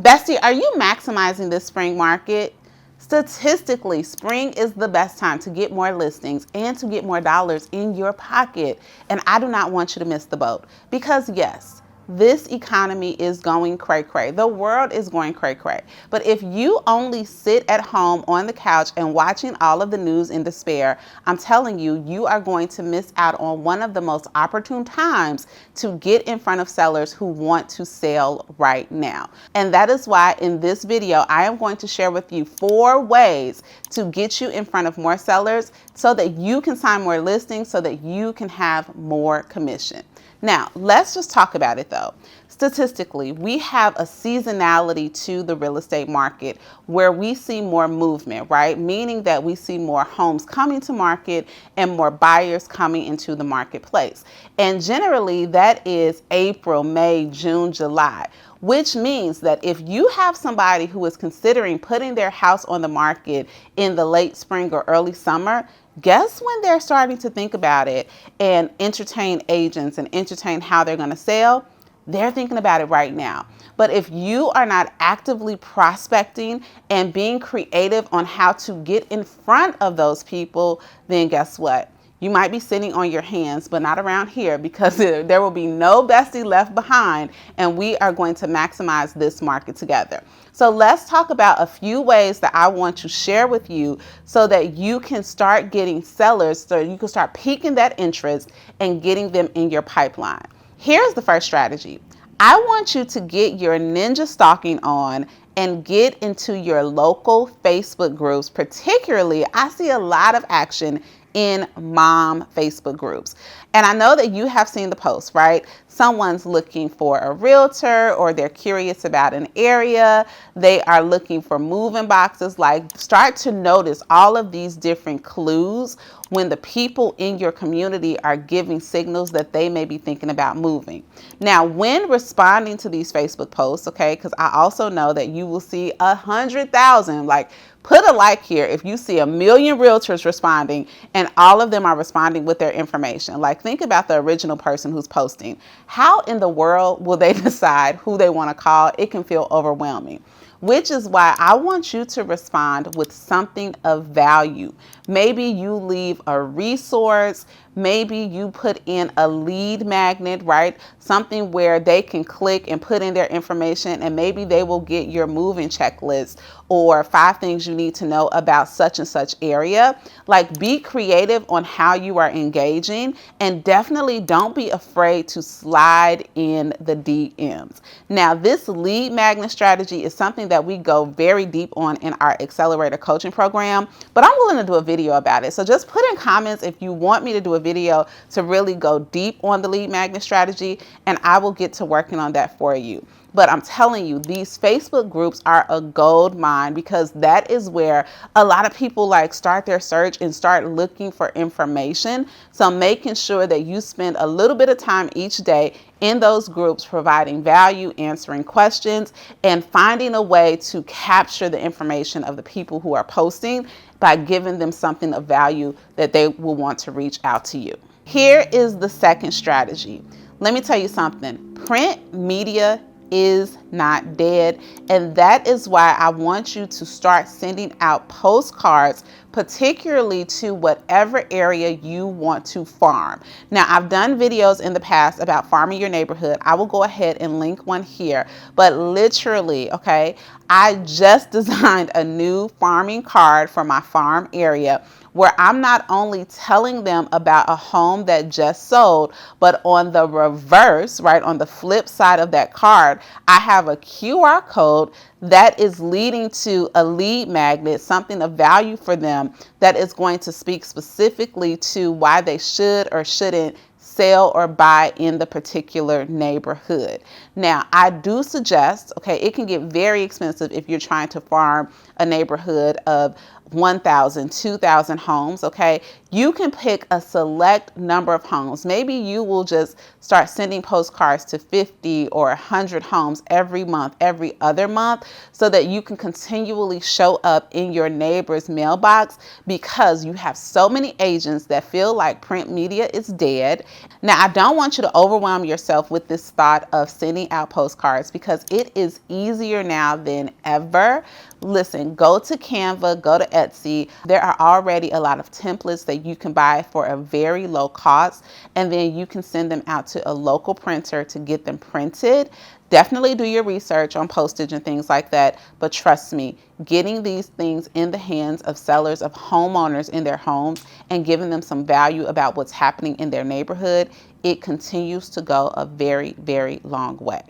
Bestie, are you maximizing this spring market? Statistically, spring is the best time to get more listings and to get more dollars in your pocket. And I do not want you to miss the boat because yes, this economy is going cray cray. The world is going cray cray. But if you only sit at home on the couch and watching all of the news in despair, I'm telling you, you are going to miss out on one of the most opportune times to get in front of sellers who want to sell right now. And that is why in this video, I am going to share with you 4 ways to get you in front of more sellers so that you can sign more listings, so that you can have more commission. Now, let's just talk about it though. Statistically, we have a seasonality to the real estate market where we see more movement, right? Meaning that we see more homes coming to market and more buyers coming into the marketplace. And generally that is April, May, June, July, which means that if you have somebody who is considering putting their house on the market in the late spring or early summer, guess when they're starting to think about it and entertain agents and entertain how they're going to sell? They're thinking about it right now. But if you are not actively prospecting and being creative on how to get in front of those people, then guess what? You might be sitting on your hands, but not around here, because there will be no bestie left behind, and we are going to maximize this market together. So let's talk about a few ways that I want to share with you so that you can start getting sellers, so you can start piquing that interest and getting them in your pipeline. Here's the first strategy. I want you to get your ninja stalking on and get into your local Facebook groups. Particularly, I see a lot of action in mom Facebook groups. And I know that you have seen the post, right? Someone's looking for a realtor, or they're curious about an area. They are looking for moving boxes. Like, start to notice all of these different clues when the people in your community are giving signals that they may be thinking about moving. Now, when responding to these Facebook posts, okay, because I also know that you will see 100,000, like, put a like here if you see 1 million realtors responding and all of them are responding with their information. Like, think about the original person who's posting. How in the world will they decide who they want to call? It can feel overwhelming, which is why I want you to respond with something of value. Maybe you leave a resource. Maybe you put in a lead magnet, right? Something where they can click and put in their information, and maybe they will get your moving checklist or 5 things you need to know about such and such area. Like, be creative on how you are engaging, and definitely don't be afraid to slide in the DMs. Now, this lead magnet strategy is something that we go very deep on in our accelerator coaching program, but I'm willing to do a video about it. So just put in comments if you want me to do a video to really go deep on the lead magnet strategy, and I will get to working on that for you. But I'm telling you, these Facebook groups are a gold mine, because that is where a lot of people like start their search and start looking for information. So making sure that you spend a little bit of time each day in those groups, providing value, answering questions, and finding a way to capture the information of the people who are posting by giving them something of value that they will want to reach out to you. Here is the second strategy. Let me tell you something. Print media is not dead, and that is why I want you to start sending out postcards, particularly to whatever area you want to farm. Now, I've done videos in the past about farming your neighborhood. I will go ahead and link one here, but literally, okay, I just designed a new farming card for my farm area, where I'm not only telling them about a home that just sold, but on the reverse, right, on the flip side of that card, I have a QR code that is leading to a lead magnet, something of value for them that is going to speak specifically to why they should or shouldn't sell or buy in the particular neighborhood. Now, I do suggest, okay, it can get very expensive if you're trying to farm a neighborhood of 1,000, 2,000 homes, okay? You can pick a select number of homes. Maybe you will just start sending postcards to 50 or 100 homes every month, every other month, so that you can continually show up in your neighbor's mailbox, because you have so many agents that feel like print media is dead Now, I don't want you to overwhelm yourself with this thought of sending out postcards because it is easier now than ever. Listen, go to Canva, go to Etsy. There are already a lot of templates that you can buy for a very low cost, and then you can send them out to a local printer to get them printed. Definitely do your research on postage and things like that, but trust me, getting these things in the hands of sellers, of homeowners in their homes, and giving them some value about what's happening in their neighborhood, it continues to go a very, very long way.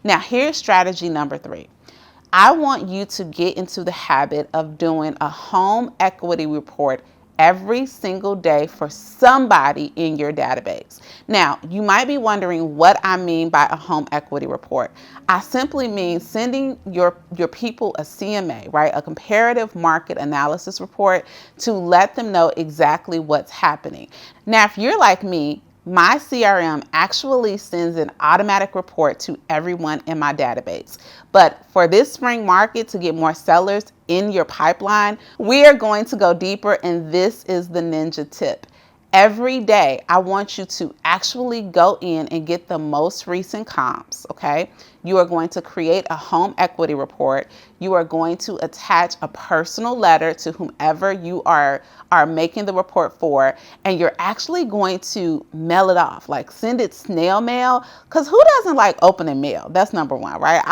Now, here's strategy number 3. I want you to get into the habit of doing a home equity report every single day for somebody in your database. Now, you might be wondering what I mean by a home equity report. I simply mean sending your people a CMA, right? A comparative market analysis report to let them know exactly what's happening. Now, if you're like me, my CRM actually sends an automatic report to everyone in my database. But for this spring market, to get more sellers in your pipeline, we are going to go deeper, and this is the ninja tip. Every day, I want you to actually go in and get the most recent comps, okay? You are going to create a home equity report. You are going to attach a personal letter to whomever you are making the report for, and you're actually going to mail it off, like send it snail mail, because who doesn't like opening mail? That's number one, right?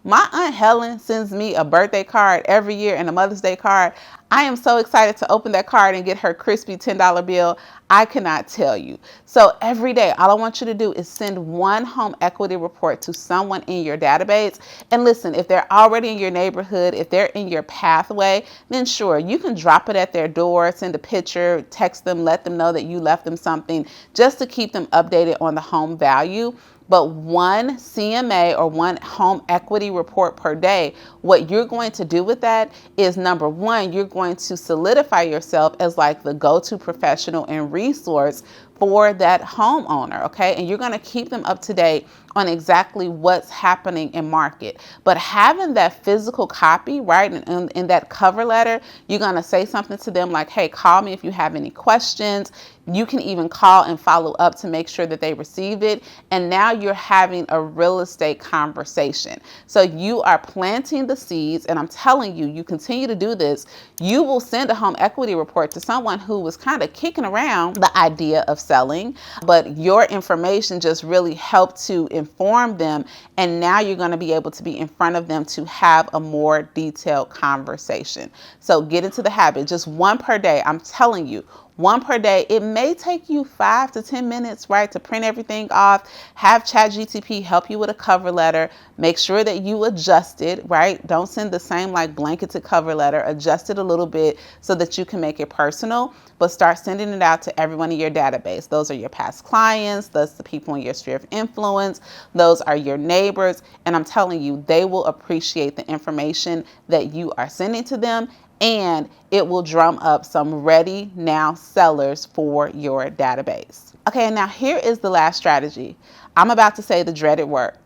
My Aunt Helen sends me a birthday card every year and a Mother's Day card. I am so excited to open that card and get her crispy $10 bill. I cannot tell you. So every day, all I want you to do is send one home equity report to someone in your database. And listen, if they're already in your neighborhood, if they're in your pathway, then sure, you can drop it at their door, send a picture, text them, let them know that you left them something just to keep them updated on the home value. But one CMA or one home equity report per day, what you're going to do with that is, number one, you're going to solidify yourself as like the go-to professional and resource for that homeowner, okay? And you're going to keep them up to date on exactly what's happening in market. But having that physical copy, right, and in that cover letter, you're going to say something to them like, hey, call me if you have any questions. You can even call and follow up to make sure that they received it. And now you're having a real estate conversation. So you are planting the seeds, and I'm telling you, you continue to do this, you will send a home equity report to someone who was kind of kicking around the idea of selling, but your information just really helped to inform them. And now you're going to be able to be in front of them to have a more detailed conversation. So get into the habit, just one per day. I'm telling you, one per day. It may take you 5 to 10 minutes, right, to print everything off, have ChatGPT help you with a cover letter, make sure that you adjust it, right? Don't send the same like blanketed cover letter, adjust it a little bit so that you can make it personal, but start sending it out to everyone in your database. Those are your past clients, those are the people in your sphere of influence, those are your neighbors, and I'm telling you, they will appreciate the information that you are sending to them, and it will drum up some ready now sellers for your database. Okay, now here is the last strategy. I'm about to say the dreaded word,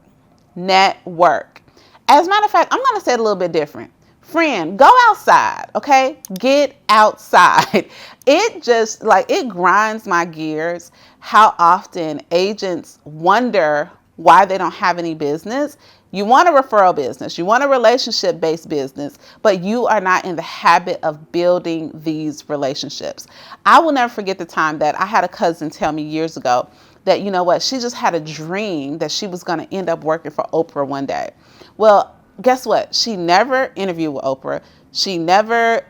network. As a matter of fact, I'm going to say it a little bit different. Friend, go outside, okay? Get outside. It grinds my gears how often agents wonder why they don't have any business. You want a referral business, you want a relationship-based business, but you are not in the habit of building these relationships. I will never forget the time that I had a cousin tell me years ago that, you know what, she just had a dream that she was going to end up working for Oprah one day. Well, guess what? She never interviewed with Oprah. She never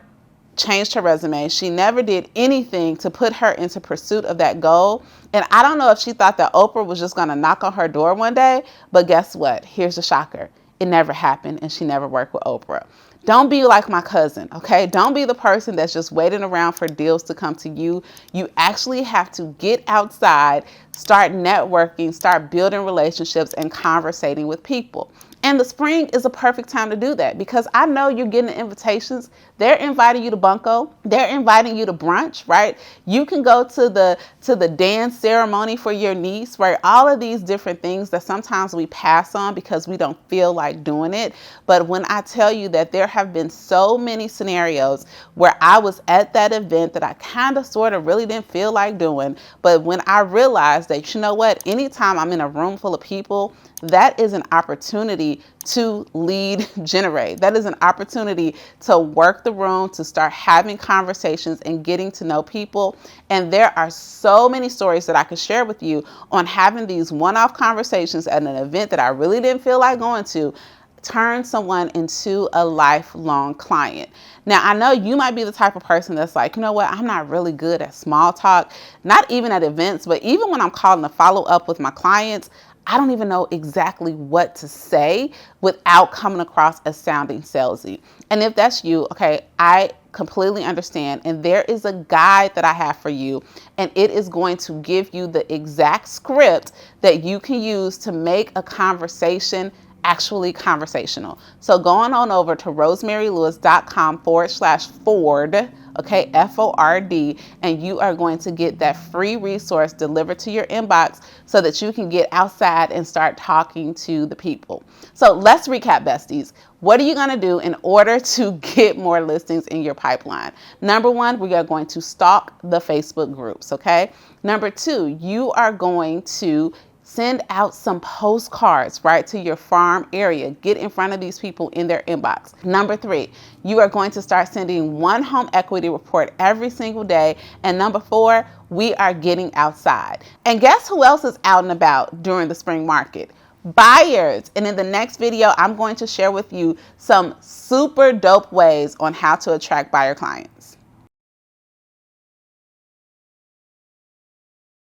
changed her resume. She never did anything to put her into pursuit of that goal. And I don't know if she thought that Oprah was just going to knock on her door one day, but guess what? Here's the shocker. It never happened, and she never worked with Oprah. Don't be like my cousin, okay? Don't be the person that's just waiting around for deals to come to you. You actually have to get outside, start networking, start building relationships and conversating with people. And the spring is a perfect time to do that because I know you're getting invitations. They're inviting you to bunko. They're inviting you to brunch, right? You can go to the dance ceremony for your niece, right? All of these different things that sometimes we pass on because we don't feel like doing it. But when I tell you that there have been so many scenarios where I was at that event that I kind of sort of really didn't feel like doing, but when I realized that, you know what, anytime I'm in a room full of people, that is an opportunity to lead generate. That is an opportunity to work the room, to start having conversations and getting to know people. And there are so many stories that I could share with you on having these one-off conversations at an event that I really didn't feel like going to turn someone into a lifelong client. Now, I know you might be the type of person that's like, you know what, I'm not really good at small talk, not even at events, but even when I'm calling to follow up with my clients, I don't even know exactly what to say without coming across as sounding salesy. And if that's you, okay, I completely understand. And there is a guide that I have for you, and it is going to give you the exact script that you can use to make a conversation actually conversational. So going on over to rosemarylewis.com/Ford, okay, Ford, and you are going to get that free resource delivered to your inbox so that you can get outside and start talking to the people. So let's recap, besties. What are you going to do in order to get more listings in your pipeline? Number one, we are going to stalk the Facebook groups, okay? Number two, you are going to send out some postcards, right, to your farm area. Get in front of these people in their inbox. Number three, you are going to start sending one home equity report every single day. And number four, we are getting outside. And guess who else is out and about during the spring market? Buyers. And in the next video, I'm going to share with you some super dope ways on how to attract buyer clients.